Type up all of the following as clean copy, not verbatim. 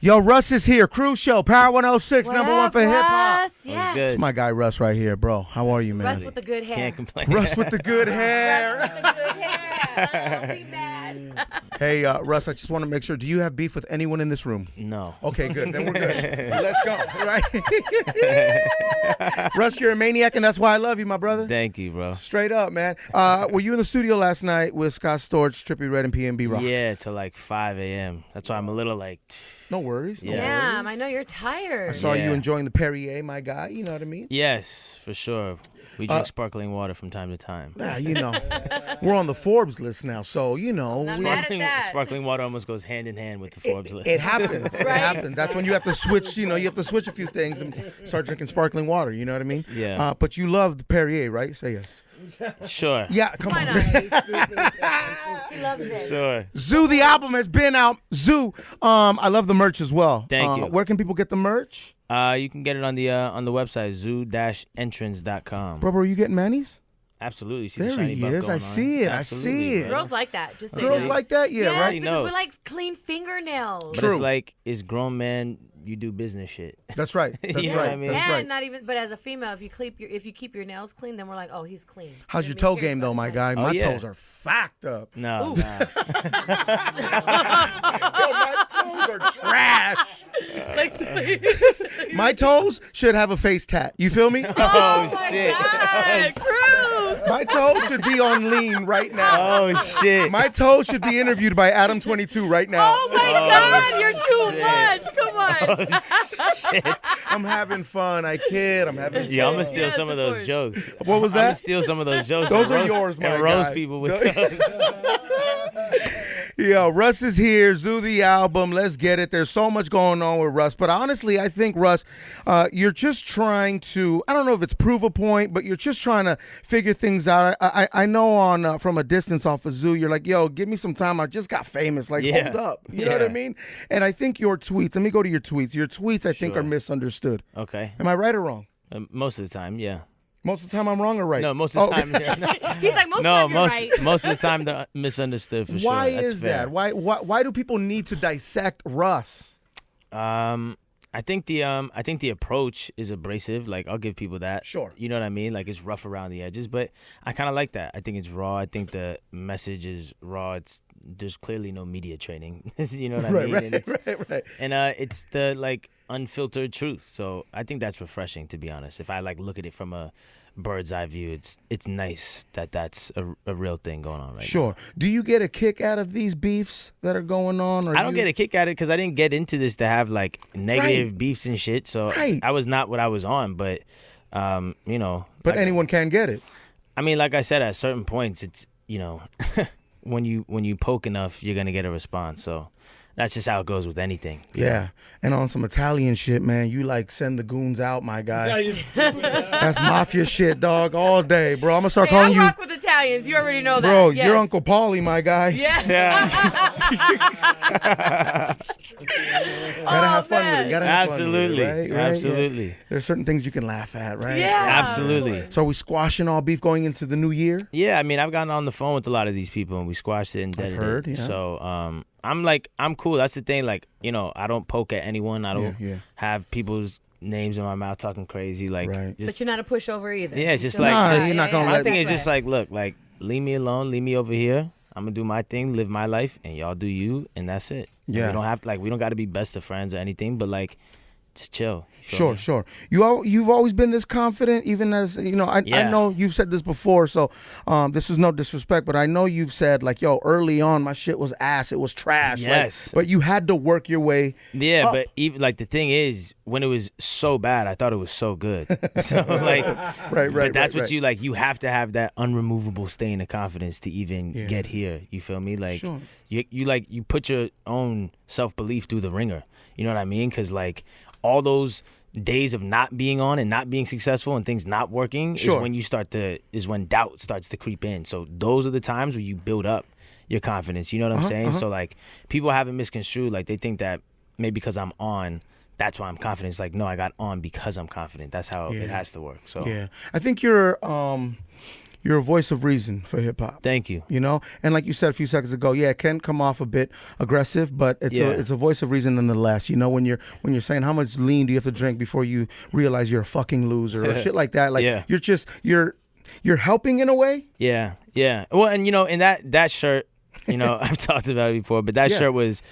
Yo, Russ is here. Cruz Show, Power 106, What number up, one for hip hop. Russ? Yeah. It's my guy Russ right here, bro. How are you, man? Russ with the good hair. Can't complain. Russ with the good hair. Russ with the good hair. Don't be mad. Hey, Russ, I just want to make sure. Do you have beef with anyone in this room? No. Okay, good. Then we're good. Let's go. Right? Russ, you're a maniac, and that's why I love you, my brother. Thank you, bro. Straight up, man. Were you in the studio last night with Scott Storch, Trippie Redd, and PNB Rock? Yeah, till like 5 a.m. That's why I'm a little like. No worries. No Yeah. Damn, worries. I know you're tired. I saw you Yeah. enjoying the Perrier, my guy. You know what I mean? Yes, for sure. We drink sparkling water from time to time. You know, we're on the Forbes list now, so you know. Not we- mad at Sparkling, that. sparkling water almost goes hand in hand with the Forbes list. It happens. It Right? happens. That's when you have to switch. You know, you have to switch a few things and start drinking sparkling water. You know what I mean? Yeah. But you love the Perrier, right? Say yes. Sure. Yeah. Come Why on. not? He loves it. Sure. Zoo, the album has been out. Zoo. I love the merch as well. Thank you. Where can people get the merch? You can get it on the website zoo-entrance.com. Bro, are you getting Manny's? Absolutely. See the There shiny he buff is. going I on? see it. Absolutely, I see it. man. Girls like that. Just so Girls you know. like that? Yeah, Yes, right? because know. we like clean fingernails. But True. it's like, it's grown man, you do business shit. That's right. That's You know right. what I mean? That's and right. not even, but as a female, if you keep your nails clean, then we're like, oh, he's clean. How's your Then toe we game, though, my guy? Oh, My yeah. toes are fucked up. No, Ooh. nah. Yo, my toes are trash. Like, My toes should have a face tat. You feel me? Oh, my shit. God, Cruz. My toes should be on lean right now. Oh, shit. My toes should be interviewed by Adam 22 right now. Oh my God, you're too shit. much. Come on. Shit. I'm having fun. I kid. I'm having fun. Yeah, I'm going to steal Yes, some of of those course. jokes. What was I'm going that? to steal some of those jokes. Those and are roast- yours, my and roast guy. people with those. Yo, Russ is here. Zoo the album. Let's get it. There's so much going on with Russ. But honestly, I think, Russ, you're just trying to, I don't know if it's prove a point, but you're just trying to figure things out. I know on from a distance off of Zoo, you're like, yo, give me some time. I just got famous. Like, Yeah. hold up. You know what I Yeah. mean? And I think your tweets, let me go to your tweets. Your tweets, I think, Sure. are misunderstood. Okay. Am I right or wrong? Most of the time, yeah. Most of the time I'm wrong or right? No, most of the Oh. time. Yeah. He's like, most No, of you're right. most of the time they're misunderstood for sure. Why That's is fair. that? Why do people need to dissect Russ? I think the approach is abrasive. Like, I'll give people that. Sure. You know what I mean? Like, it's rough around the edges, but I kind of like that. I think it's raw. I think the message is raw. There's clearly no media training. You know what I mean? And it's, Right. and it's the like unfiltered truth. So I think that's refreshing, to be honest. If I like look at it from a bird's eye view, it's nice that that's a real thing going on right now. Sure. Do you get a kick out of these beefs that are going on? Or I don't get a kick at it because I didn't get into this to have like negative beefs and shit. So Right. I was not what I was on. But you know. But like, anyone can get it. I mean, like I said, at certain points, it's when you poke enough, you're gonna get a response. So that's just how it goes with anything. Yeah. And on some Italian shit, man, you like send the goons out, my guy. That's mafia shit, dog, all day, bro. I'm gonna start Hey, I calling you, rock with Italians. You already know that. bro. Yes. You're Uncle Paulie, my guy. Yeah. Gotta have fun with man. it. Gotta have fun with Absolutely. it, right? Absolutely. Yeah. There's certain things you can laugh at, right? Yeah. Absolutely. So are we squashing all beef going into the new year? Yeah, I mean, I've gotten on the phone with a lot of these people and we squashed it and deaded heard, it. yeah. So I'm cool. That's the thing. Like, I don't poke at anyone. I don't Yeah. have people's names in my mouth talking crazy. Like, Right. But just you're not a pushover either. Yeah, it's You just feel like- Nah, just- you're not gonna my let thing that. is just like, look, like, leave me alone, leave me over here. I'm gonna do my thing, live my life, and y'all do you, and that's it. Yeah. We don't got to be best of friends or anything, but like, just chill. You feel Sure, me? sure. You've always been this confident, even as I Yeah. know you've said this before. So, this is no disrespect, but I know you've said like, "Yo, early on, my shit was ass. It was trash." Yes. Like, but you had to work your way. Yeah, up. but even like the thing is, when it was so bad, I thought it was so good. So like, Right. but that's what right. you like. You have to have that unremovable stain of confidence to even Yeah. get here. You feel me? Like, Sure. you put your own self belief through the ringer. You know what I mean? Because like all those days of not being on and not being successful and things not working Sure. is when doubt starts to creep in. So those are the times where you build up your confidence. You know what I'm saying? So like people have it misconstrued. Like they think that maybe because I'm on, that's why I'm confident. It's like, no, I got on because I'm confident. That's how it has to work. So Yeah, I think you're you're a voice of reason for hip hop. Thank you. You know, and like you said a few seconds ago, yeah, it can come off a bit aggressive, but it's a voice of reason nonetheless. You know, when you're saying how much lean do you have to drink before you realize you're a fucking loser or shit like that. Like you're helping in a way. Yeah. Well, and you know, in that shirt, you know, I've talked about it before, but that shirt was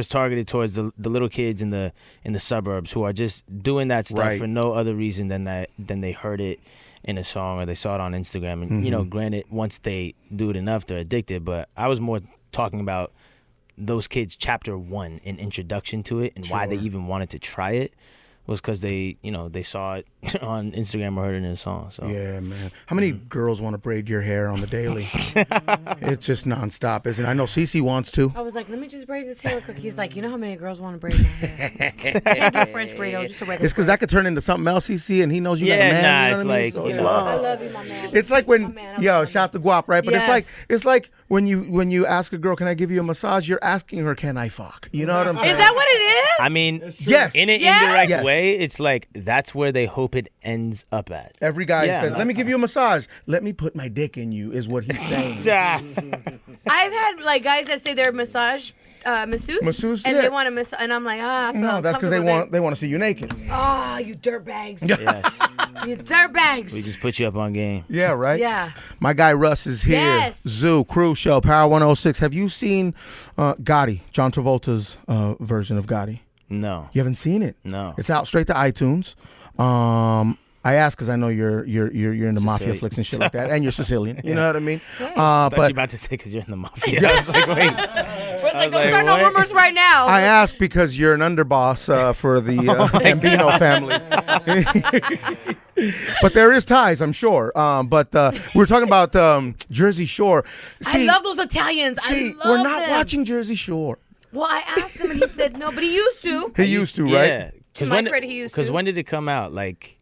targeted towards the little kids in the suburbs who are just doing that stuff for no other reason than they heard it in a song or they saw it on Instagram. And you know, granted, once they do it enough, they're addicted. But I was more talking about those kids' chapter 1 in introduction to it and why they even wanted to try it. Was because they saw it on Instagram or heard it in a song. So yeah, man. How many girls want to braid your hair on the daily? It's just nonstop, isn't it? I know Cece wants to. I was like, let me just braid this hair real quick. He's like, you know how many girls want to braid my hair? I can't do a French braid, just a regular. It's because that could turn into something else, Cece, and he knows you got a man. Nah, you it's know what I mean? like, So you it's know, love. I love you, my man. It's like when shout the guap, right? But Yes. it's like when you ask a girl, can I give you a massage? You're asking her, can I fuck? You know what I'm saying? Is that what it is? I mean, yes. in an Yes. indirect Yes. way, it's like that's where they hope it ends up at. Every guy Yeah. says, let me give you a massage. Let me put my dick in you is what he's saying. I've had like guys that say they're masseuse, Masseuse, and yeah. they want to and I'm like, I feel No, that's because they want to see you naked. Oh, you dirtbags. Yes, You dirtbags. we just put you up on game. Yeah, right? Yeah. My guy Russ is here. Yes. Zoo, Cruz Show, Power 106. Have you seen Gotti, John Travolta's version of Gotti? No, You haven't seen it? no. It's out straight to iTunes. I asked because I know you're into mafia Sicilian. flicks and shit like that, and you're Sicilian. You know what I mean? I thought you But about to say because you're in the mafia. I was like, wait. We're like, don't like, start no what? rumors right now. I asked because you're an underboss for the Gambino family. But there is ties, I'm sure. But we were talking about Jersey Shore. I love those Italians. See, I love we're not them. watching Jersey Shore. Well, I asked him and he said no, but he used to. He used to, right? Yeah. To my credit, he used to. Because when did it come out? Like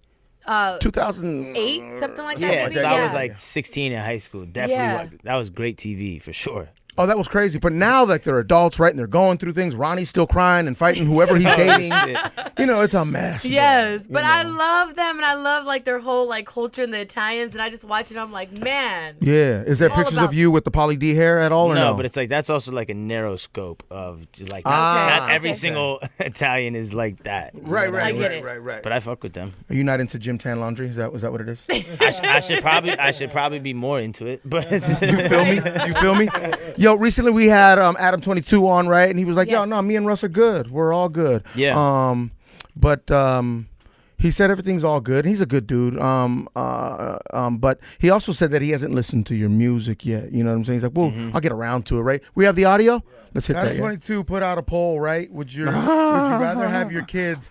2008, 8, something like that. yeah, maybe? so I was like 16 in high school. Definitely, Yeah. that was great TV for sure. Oh, that was crazy. But now that they're adults, right, and they're going through things, Ronnie's still crying and fighting whoever he's dating. Shit. You know, it's a mess. bro. Yes, but You I know. love them and I love like their whole like culture and the Italians, and I just watch it. I'm like, man. Yeah. Is there All pictures about- of you with the Pauly D hair at all or no? No, but it's like that's also like a narrow scope of just like Ah, not every okay. single Italian is like that. Right, I get it. right. But I fuck with them. Are you not into gym tan laundry? Is that what it is? I should probably be more into it. But You feel me? You feel me? Yo, recently we had Adam 22 on, right? And he was like, "Yo, Yes. no, me and Russ are good. We're all good." Yeah. But he said everything's all good. He's a good dude. But he also said that he hasn't listened to your music yet. You know what I'm saying? He's like, "Well, I'll get around to it." Right? We have the audio. Let's hit that. Adam 22 put out a poll, right? Would you rather have your kids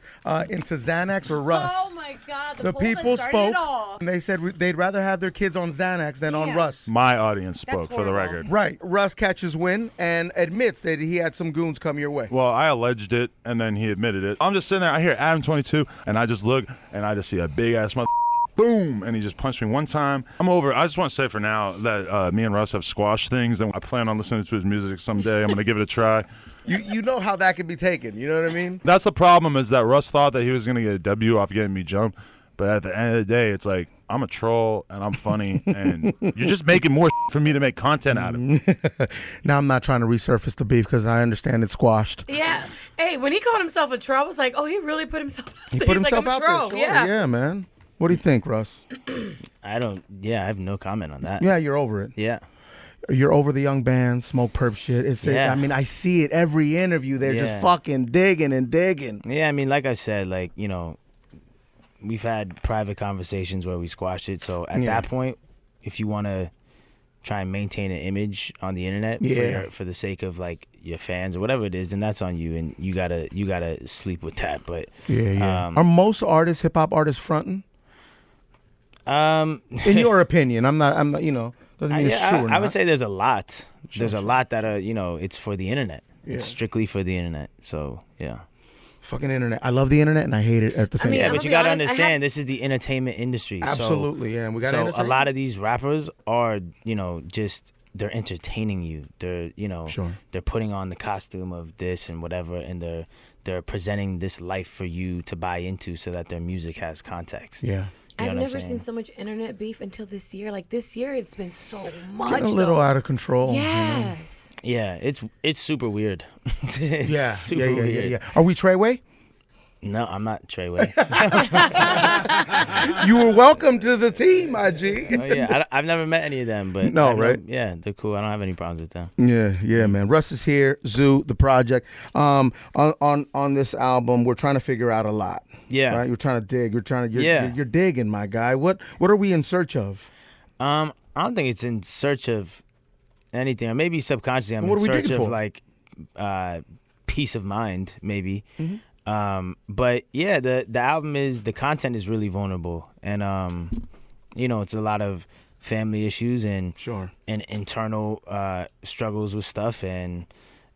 into Xanax or Russ? Oh my God, The poll that people started spoke, it all. and they said they'd rather have their kids on Xanax than on Yeah. Russ. My audience spoke, That's for the horrible. record. Right. Russ catches wind and admits that he had some goons come your way. Well, I alleged it, and then he admitted it. I'm just sitting there. I hear Adam 22, and I just look, and I just see a big ass mother. Boom! And he just punched me one time. I'm over. I just want to say for now that me and Russ have squashed things, and I plan on listening to his music someday. I'm gonna give it a try. You know how that could be taken. You know what I mean? That's the problem, is that Russ thought that he was gonna get a W off getting me jumped, but at the end of the day, it's like I'm a troll and I'm funny, and you're just making more for me to make content out of. Now I'm not trying to resurface the beef because I understand it's squashed. Yeah. Hey, when he called himself a troll, I was like, oh, he really put himself out He there. put He's himself like, out I'm a troll. there. Sure. Yeah. Yeah, man. What do you think, Russ? I have no comment on that. Yeah, you're over it. Yeah. You're over the young band, smoke perp shit. Yeah. I mean, I see it every interview. They're Yeah. just fucking digging and digging. Yeah, I mean, like I said, like, you know, we've had private conversations where we squashed it. So at Yeah. that point, if you want to try and maintain an image on the internet Yeah. for the sake of like your fans or whatever it is, then that's on you, and you gotta sleep with that. But Yeah. Are most artists, hip hop artists, fronting? In your opinion, I'm not. You know, doesn't mean it's true. Or I not. would say there's a lot. There's a sure. lot that are, you know, it's for the internet. Yeah. It's strictly for the internet. So yeah. Fucking internet. I love the internet and I hate it at the same mean, Yeah, time. I'm but you gonna gotta be honest, I understand, this is the entertainment industry. Absolutely, yeah. And we got So a lot of these rappers are, you know, just they're entertaining you. They're, you know, Sure. they're putting on the costume of this and whatever, and they're presenting this life for you to buy into so that their music has context. Yeah. You know I've what I'm never saying? seen so much internet beef until this year. Like this year, it's been so much. Getting a little though. out of control. Yes. Yeah, it's super weird. It's Yeah, super yeah, weird. yeah. Are we Treyway? No, I'm not Treyway. You were welcome to the team, my G. Oh yeah, I've never met any of them, but No, I know- right? Yeah, they're cool. I don't have any problems with them. Yeah, man. Russ is here. Zoo, the project. On this album, we're trying to figure out a lot. Yeah. Right. You're trying to dig. You're Yeah. You're digging, my guy. What are we in search of? I don't think it's in search of anything. Or maybe subconsciously, I'm What in are we search digging of for? like peace of mind, maybe. Mm-hmm. But yeah, the album the content is really vulnerable, and it's a lot of family issues and Sure. and internal struggles with stuff, and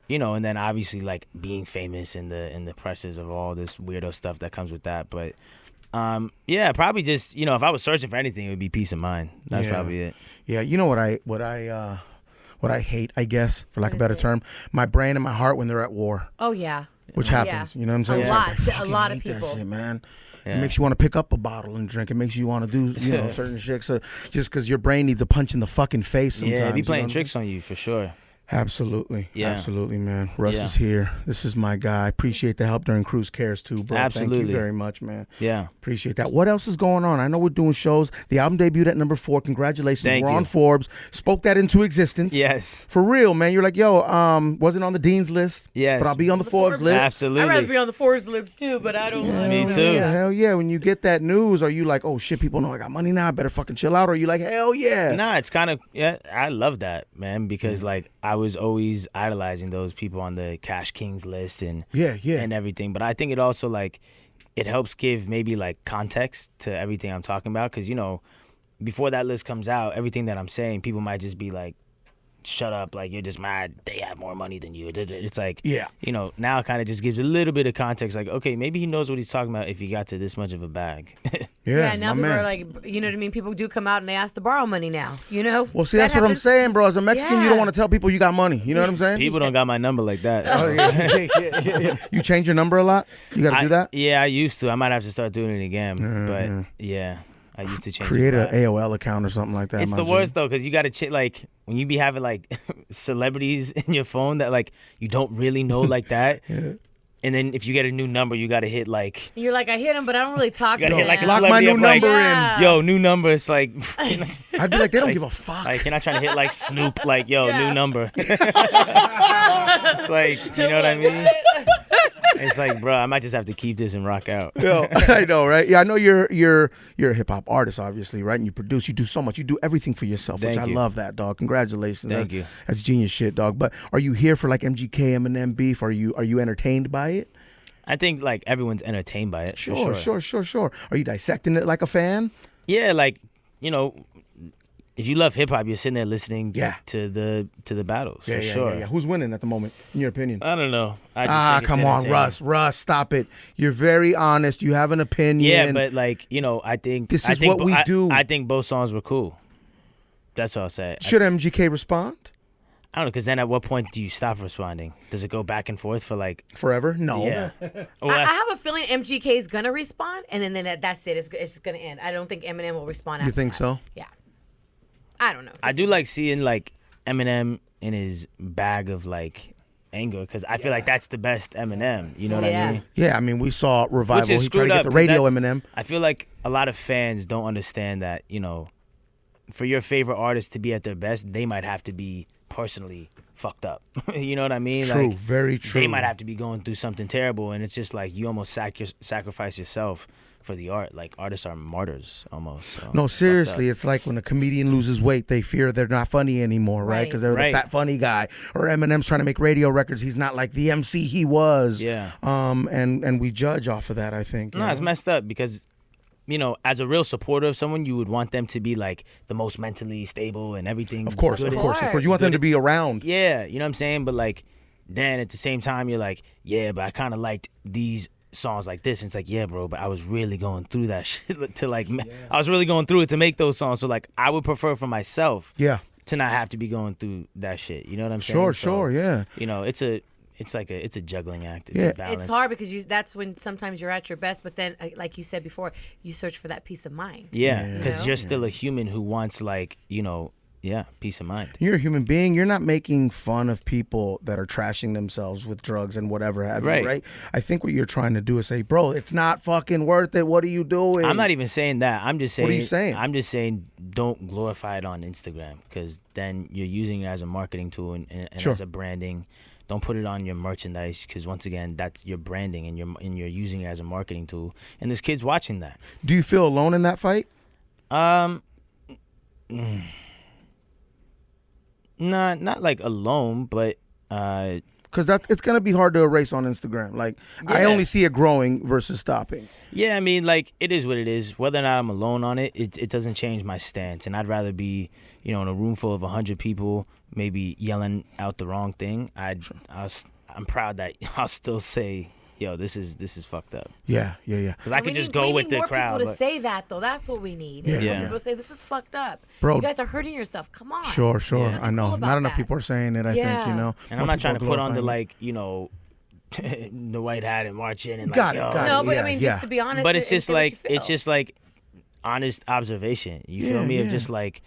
and then obviously like being famous and the pressures of all this weirdo stuff that comes with that. But yeah, probably just if I was searching for anything, it would be peace of mind. That's Yeah. probably it. Yeah. You know what I hate, I guess, for lack of a better is it? term, my brain and my heart when they're at war, Oh yeah. which Yeah. happens. You know what I'm saying? A Sometimes lot. I A fucking lot of hate that people. shit, man. It Yeah. makes you want to pick up a bottle and drink. It makes you want to do certain shit. So just because your brain needs a punch in the fucking face sometimes. Yeah, be you know playing what I'm tricks on you for sure. saying? Absolutely. Yeah. Absolutely, man. Russ Yeah. is here. This is my guy. Appreciate the help during Cruz Cares too, bro. Thank Absolutely. you very much, man. Yeah. Appreciate that. What else is going on? I know we're doing shows. The album debuted at number 4. Congratulations. Thank we're you. on Forbes. Spoke that into existence. Yes. For real, man. You're like, yo, wasn't on the Dean's list. Yes. But I'll be on the Forbes list. Absolutely. I'd rather be on the Forbes lips too, but I don't. I Me don't know. too. Yeah, hell yeah. When you get that news, are you like, oh shit, people know I got money now, I better fucking chill out? Or are you like, hell yeah? Nah, it's kind of I love that, man, because like I was always idolizing those people on the Cash Kings list and Yeah. and everything. But I think it also like it helps give maybe like context to everything I'm talking about, because before that list comes out, everything that I'm saying, people might just be like, shut up, like you're just mad they have more money than you. It's like, Yeah. now it kind of just gives a little bit of context, like, okay, maybe he knows what he's talking about if he got to this much of a bag. Yeah, Now my people man. are like, you know what I mean? People do come out and they ask to borrow money now. Well, see, that's what I'm saying, bro. As a Mexican, you don't Yeah. want to tell people you got money. You know what I'm saying? People don't got my number like that. Oh, So. yeah. You change your number a lot? You got to do that? Yeah, I used to. I might have to start doing it again. But yeah, I used to change Create it. an AOL account or something like that. It's my the G. worst though, because you got to like when you be having like celebrities in your phone that like you don't really know like that. And then if you get a new number, you got to hit like You're like, I hit him, but I don't really talk You to gotta him. hit like a Lock my celebrity new up, like, number Yeah. yo, new number. It's like I'd be like, they don't give a fuck. like you're not trying to hit like Snoop, like yo, Yeah. new number. It's like, you know what I mean? It's like, bro, I might just have to keep this and rock out. Yo, I know, right? Yeah, I know you're a hip hop artist, obviously, right? And you produce, you do so much, you do everything for yourself, which Thank I you. love that, dog. Congratulations. Thank you. That's genius shit, dog. But are you here for like MGK, Eminem beef? Are you entertained by it? I think like everyone's entertained by it. for Sure. Are you dissecting it like a fan? Yeah, like if you love hip hop, you're sitting there listening Yeah. to the battles. for sure. Yeah. Who's winning at the moment, in your opinion? I don't know. I just think it's Come on, entertaining. Russ, stop it. You're very honest. You have an opinion. Yeah, but like I think This I is think what we do. I think both songs were cool. That's all I'll say. Should MGK respond I don't know, because then at what point do you stop responding? Does it go back and forth for like? forever? No. Yeah. Well, I that's- have a feeling MGK is gonna respond, and then that's it. It's just gonna end. I don't think Eminem will respond. You after think that. so? Yeah. I don't know. I do like seeing like Eminem in his bag of like anger, because I feel like that's the best Eminem. You know what Yeah. I mean? Yeah, I mean, we saw Revival. Which is He tried to screwed get up, the 'cause radio that's- Eminem. I feel like a lot of fans don't understand that, for your favorite artist to be at their best, they might have to be personally fucked up. You know what I mean? True, Like, very true. they might have to be going through something terrible, and it's just like you almost sacrifice yourself for the art. Like artists are martyrs almost. So No, it's fucked seriously, up. it's like when a comedian loses weight, they fear they're not funny anymore, right? Right. Because they're the Right. fat funny guy. Or Eminem's trying to make radio records. He's not like the MC he was. Yeah. And we judge off of that, I think. you No, it's know? messed up because, as a real supporter of someone, you would want them to be like the most mentally stable and everything. Of course. good. You want them to be around. Yeah, you know what I'm saying? But like, then at the same time, you're like, yeah, but I kind of liked these songs like this. And it's like, yeah, bro, but I was really going through that shit to like, I was really going through it to make those songs. So like, I would prefer for myself Yeah. to not have to be going through that shit. You know what I'm saying? Sure, yeah. It's a it's a juggling act. It's Yeah. a balance. It's hard because that's when sometimes you're at your best, but then, like you said before, you search for that peace of mind. Yeah, because You know? you're still a human who wants peace of mind. You're a human being. You're not making fun of people that are trashing themselves with drugs and whatever have you, Right. right? I think what you're trying to do is say, bro, it's not fucking worth it. What are you doing? I'm not even saying that. I'm just saying. What are you saying? I'm just saying don't glorify it on Instagram because then you're using it as a marketing tool and Sure. as a branding. Don't put it on your merchandise because once again, that's your branding and you're using it as a marketing tool. And there's kids watching that. Do you feel alone in that fight? Not like alone, but Because it's gonna be hard to erase on Instagram. Like I Yeah. only see it growing versus stopping. yeah, I mean, like it is what it is. Whether or not I'm alone on it, it doesn't change my stance. And I'd rather be, in a room full of 100 people, maybe yelling out the wrong thing. I'm proud that I'll still say, yo, this is fucked up. Yeah. Because I We could just need- go we with need the more crowd. people to but- say that, though. That's what we need. Yeah. Yeah. More people to say, this is fucked up. Bro. You guys are hurting yourself. Come on. Sure. Yeah. I know. Cool about Not enough that. people are saying it. I Yeah. think And More I'm not trying to people put are on the glorifying the white hat and march in and Got like, it, yo. got No, it. but Yeah, I mean, yeah. just to be honest. But it's and just say what like you it's feel. just like honest observation. You feel me? Yeah. Of just like,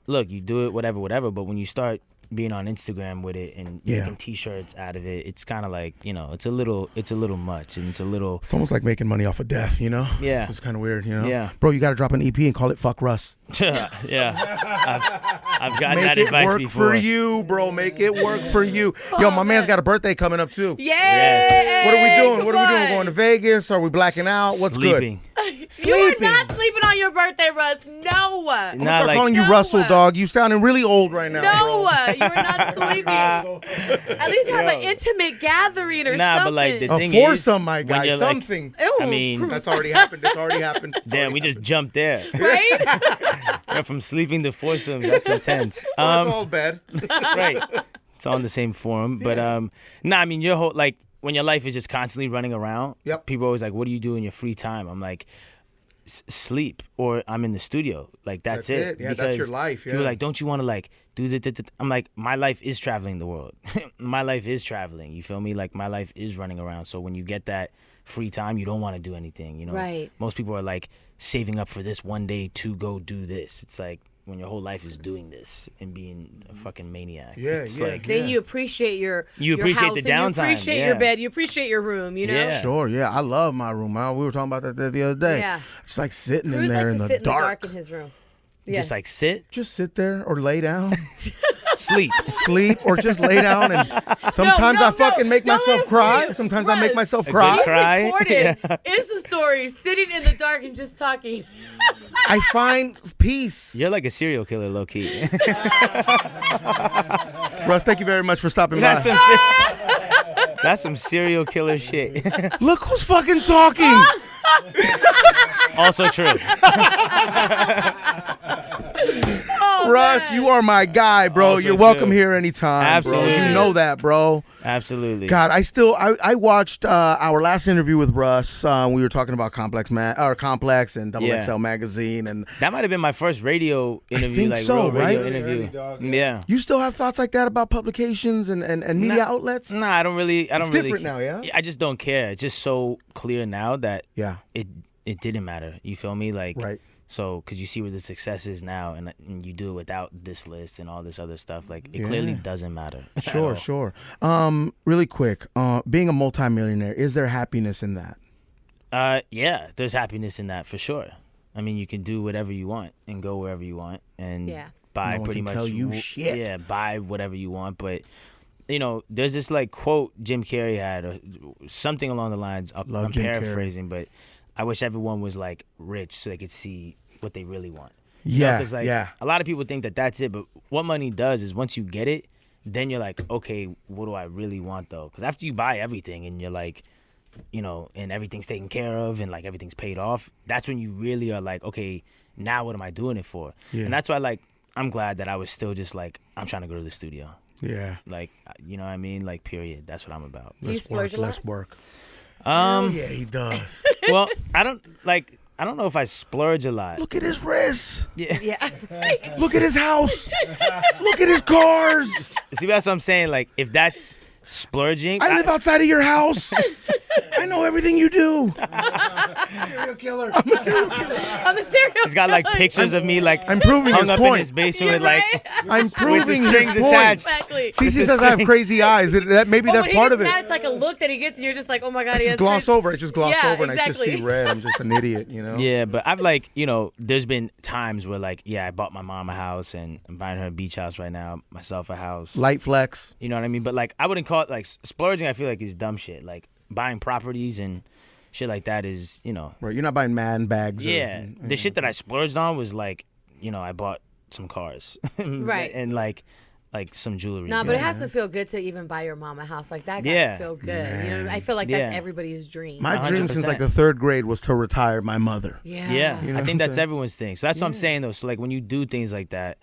look, you do it, whatever. But when you start being on Instagram with it and Yeah. making T-shirts out of it, it's kind of like it's a little much and it's a little It's almost like making money off of death, Yeah. It's kind of weird, Yeah. Bro, you got to drop an EP and call it "Fuck Russ." yeah. I've gotten Make that it advice work before. for you, bro. Make it work for you. Yo, my man's got a birthday coming up too. Yay! Yes. What are we doing? Come What are we doing? on. Going to Vegas? Are we blacking out? What's Sleeping. You are Sleeping. not sleeping on your birthday, Russ. No. good? Nah, Start like- calling you No. Russell, dog. You sounding really old right now. No, bro. you are not sleeping. At least have an intimate gathering or Nah, something. but like the A thing foursome, is, my when guy. you're like, Something. Ew, I mean, That's already happened. It's already happened. It's damn, already we just happened. jumped there. right? Yeah, from sleeping to foursome, that's intense. It's all bad. Right. It's all in the same forum. But I mean your whole like when your life is just constantly running around, Yep. people are always like, what do you do in your free time? I'm like, sleep or I'm in the studio. Like that's it. Yeah, that's your Because life. Yeah. People are like, don't you want to like do the I'm like, my life is traveling the world. My life is traveling. You feel me? Like my life is running around. So when you get that free time, you don't want to do anything. Right. Most people are like saving up for this one day to go do this. It's like when your whole life is doing this and being a fucking maniac. Yeah, It's yeah. like, Then you appreciate your You appreciate house the and downtime, You appreciate yeah. your bed. You appreciate your room. You know. Yeah. Sure, yeah. I love my room. We were talking about that the other day. Yeah. Just like sitting in Cruz there likes in to the sit in the dark dark. in his room. just like sit, Just sit there or lay down, sleep. sleep, or just lay down. And sometimes no, I fucking make don't myself let him cry. see you. Sometimes I make Russ, myself good cry. cry. Recorded Yeah. Insta stories, sitting in the dark and just talking. I find peace. You're like a serial killer, low key. Russ, thank you very much for stopping That's by. that's some serial killer shit. Look who's fucking talking. Also true. Russ, you are my guy, bro. Also You're welcome true. here anytime, Absolutely. bro. You know that, bro. Absolutely. God, I watched our last interview with Russ. We were talking about Complex and Double Yeah. XL magazine, and That might have been my first radio interview, think like so, real radio right? interview. Yeah. you still have thoughts like that about publications and media outlets? Nah, I don't really. It's different now, yeah? I just don't care. It's just so clear now that Yeah, it didn't matter. You feel me? Like right. So, because you see where the success is now, and you do it without this list and all this other stuff, like it clearly doesn't matter. at Sure, all. sure. Really quick, being a multimillionaire, is there happiness in that? Yeah, there's happiness in that for sure. I mean, you can do whatever you want and go wherever you want and Yeah. buy No one pretty can much tell you shit. Yeah, buy whatever you want, but there's this like quote Jim Carrey had or something along the lines. Love I'm Jim Carrey. paraphrasing, but I wish everyone was like rich so they could see what they really want. Yeah, Because like yeah. a lot of people think that that's it, but what money does is once you get it, then you're like, okay, what do I really want though? Because after you buy everything and you're like, and everything's taken care of and like everything's paid off, that's when you really are like, okay, now what am I doing it for? Yeah. And that's why like I'm glad that I was still just like, I'm trying to go to the studio. Yeah. Like, you know what I mean? Like, period. That's what I'm about. Do you splurge a lot? Let's work. Um, Yeah, he does. well, I don't know if I splurge a lot. Look at his wrists. Yeah. Yeah. Look at his house. Look at his cars. See, that's what I'm saying. Like, if that's Splurging. I live outside of your house. I know everything you do. Serial killer. I'm a serial killer. On the serial. He's got like pictures of me like I'm proving hung his up in point. his basement You're with like right. I'm proving his strings point. attached. Exactly. Cece the says I have strings. crazy eyes. Maybe But that's when part he of gets it. mad, it's like a look that he gets, and you're just like, oh my god, I he just has gloss crazy- over. I just gloss Yeah, over, and I just exactly. see red. I'm just an idiot, you know. Yeah, but I've like, there's been times where like, yeah, I bought my mom a house and I'm buying her a beach house right now, myself a house. Light flex. You know what I mean? But like, I wouldn't call it like splurging. I feel like is dumb shit. Like buying properties and shit like that is, Right. You're not buying man bags. yeah. The shit that I splurged on was like, I bought some cars, Right. and like some jewelry. No, but it has to feel good to even buy your mom a house like that. Gotta Yeah. feel good. You know, I feel like that's Yeah. everybody's dream. My dream 100%. since like the 3rd grade was to retire my mother. yeah. Yeah, You know I what think I'm that's saying? everyone's thing. So that's what I'm saying though. So like when you do things like that,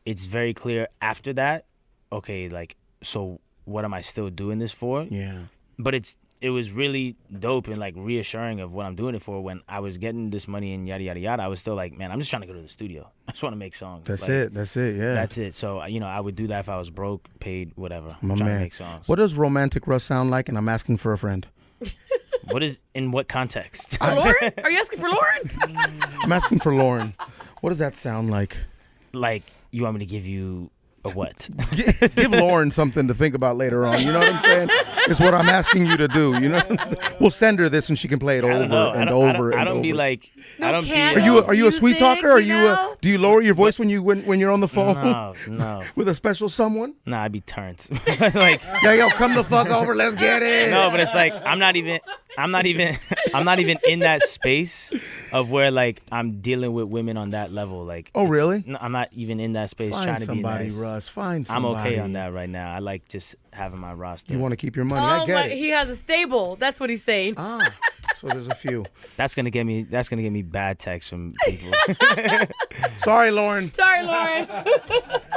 it's very clear after that. Okay, like so, what am I still doing this for? Yeah. But it was really dope and like reassuring of what I'm doing it for. When I was getting this money and yada yada yada, I was still like, man, I'm just trying to go to the studio. I just want to make songs. That's Like, it. That's it. Yeah. That's it. So I would do that if I was broke, paid, whatever. My trying man. to make songs. What does romantic Russ sound like? And I'm asking for a friend. What is in what context? For Lauren? Are you asking for Lauren? I'm asking for Lauren. What does that sound like? Like you want me to give you a what? Give Lauren something to think about later on. You know what I'm saying? It's what I'm asking you to do. You know what I'm saying? We'll send her this and she can play it I over don't know. and I over don't, and I don't be over. like. No I don't be. candles. Are you a sweet Music, talker? Are you know? do you lower your voice when you're on the phone No. with a special someone? Nah, I'd be turned. Like Yo, come the fuck over. Let's get it. no, but it's like I'm not even in that space of where like I'm dealing with women on that level. Like Oh, really? No, I'm not even in that space Find trying to somebody, be nice. Russ. Find I'm somebody. okay on that right now. I like just having my roster. You want to keep your money? I Oh, get like it. he has a stable. That's what he's saying. Ah, so there's a few. That's gonna get me bad texts from people. Sorry, Lauren. Sorry, Lauren.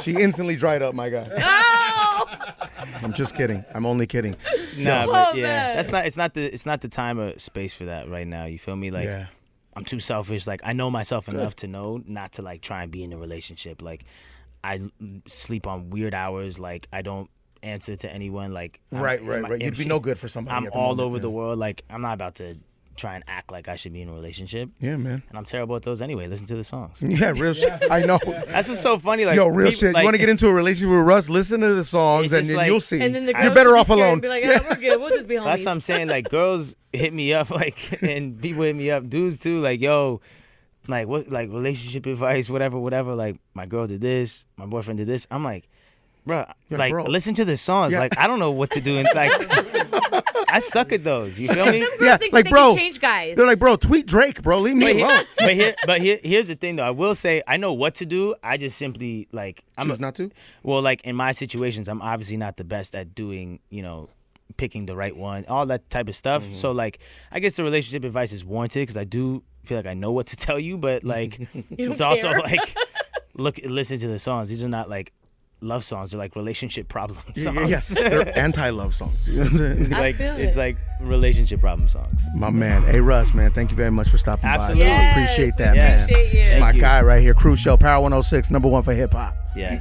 She instantly dried up, my guy. Oh! I'm just kidding. I'm only kidding. Nah, Oh, but yeah, man. that's not. It's not the time or space for that right now. You feel me? Like Yeah. I'm too selfish. Like I know myself enough to know not to like try and be in a relationship. Like I sleep on weird hours. Like I don't answer to anyone. Like Right. You'd be no good for somebody. I'm at the all moment, over the yeah. world. Like I'm not about to try and act like I should be in a relationship. Yeah, man. And I'm terrible at those anyway. Listen to the songs. Yeah, real shit. I know. That's what's so funny. Like Yo, real people, shit. like, You want to get into a relationship with Russ? Listen to the songs, It's and just then like- you'll see. And then the You're girls better should be off scared alone. and be like, yeah, we're good. We'll just be homies. That's what I'm saying. Like girls hit me up, like, and people hit me up, dudes too. Like, yo, like what, like relationship advice, whatever. Like my girl did this, my boyfriend did this. I'm like, bro, Yeah, like bro. listen to the songs. Yeah. Like I don't know what to do. And like, I suck at those. You feel me? Some girls Yeah, think like, they bro, can change guys. They're like, bro, tweet Drake, bro. Leave me alone. Here's the thing though. I will say I know what to do. I just simply like Choose not to. Well, like in my situations, I'm obviously not the best at doing, picking the right one, all that type of stuff. Mm-hmm. So like, I guess the relationship advice is warranted because I do feel like I know what to tell you, but like, don't it's also care. like, listen to the songs. These are not like love songs. They're like relationship problem songs. Yeah, they're anti-love songs. You know what I'm saying? It's I like feel it's it. like relationship problem songs. My man, hey Russ, man, thank you very much for stopping Absolutely. by. Yes, Appreciate we that, Yes. man. appreciate you. It's Thank my you. guy right here, Cruz Show, Power 106, #1 for hip hop. Yeah.